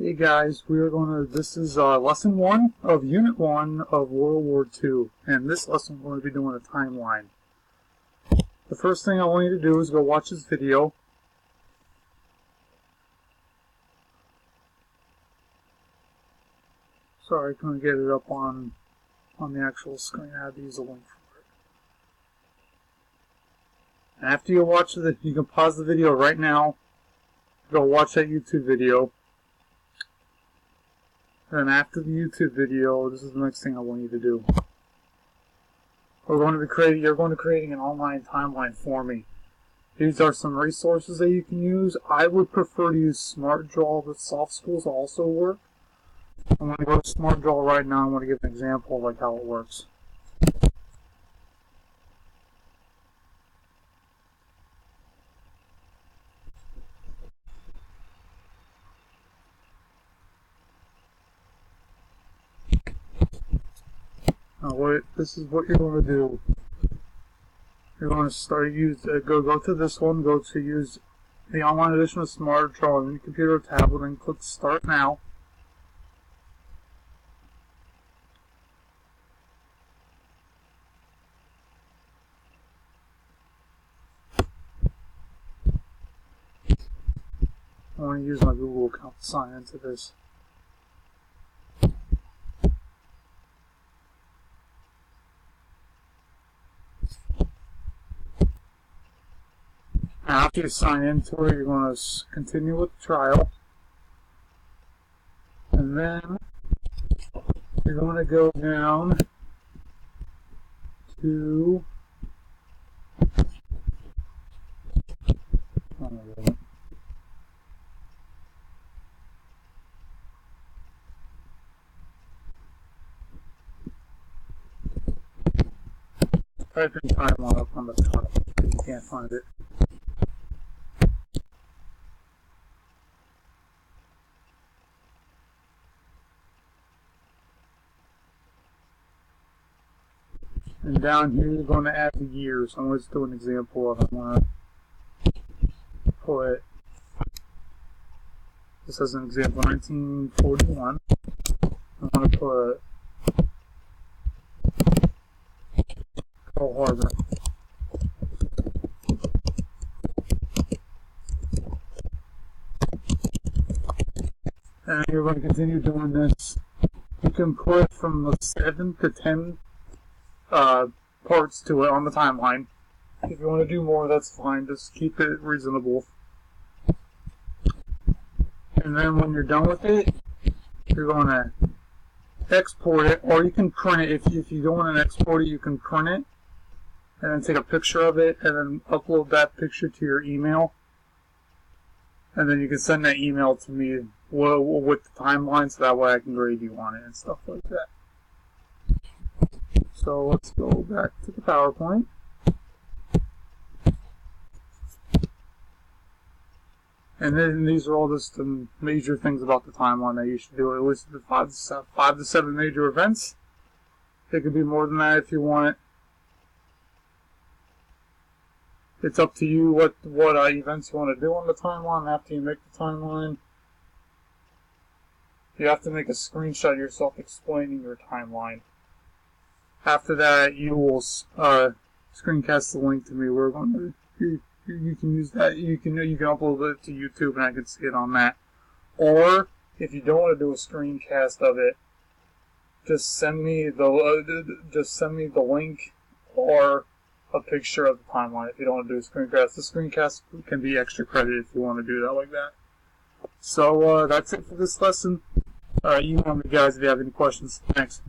Hey guys, this is lesson 1 of Unit 1 of World War II, and this lesson we're going to be doing a timeline. The first thing I want you to do is go watch this video. Sorry, I couldn't get it up on the actual screen. I had to use a link for it. And after you watch it, you can pause the video right now, go watch that YouTube video. And after the YouTube video, this is the next thing I want you to do. You're going to be creating an online timeline for me. These are some resources that you can use. I would prefer to use SmartDraw, but SoftSchools also work. I'm going to go to SmartDraw right now. I want to give an example of like how it works. This is what you're going to do. You're going to go to this one, go to use the online edition of SmartDraw on your computer or tablet, and click Start Now. I want to use my Google account to sign into this. After you sign into it, you're going to continue with the trial. And then you're going to go down to type in timeline up on the top if you can't find it. And down here, you're going to add the years. I'm going to do an example of it. I'm going to put, this as an example, 1941. I'm going to put Pearl Harbor. And you're going to continue doing this. You can put from the 7 to 10 parts to it on the timeline. If you want to do more, that's fine. Just keep it reasonable. And then when you're done with it, you're going to export it, or you can print it. If you don't want to export it, you can print it and then take a picture of it and then upload that picture to your email. And then you can send that email to me with the timeline, so that way I can grade you on it and stuff like that. So let's go back to the PowerPoint. And then these are all just the major things about the timeline that you should do. It lists the 5 to 7 major events. It could be more than that if you want. It's up to you what events you want to do on the timeline. After you make the timeline, you have to make a screenshot of yourself explaining your timeline. After that, you will screencast the link to me. We're going to you can use that. You can upload it to YouTube, and I can see it on that. Or if you don't want to do a screencast of it, just send me the link or a picture of the timeline. If you don't want to do a screencast, the screencast can be extra credit if you want to do that like that. So that's it for this lesson. Email me guys if you have any questions. Thanks.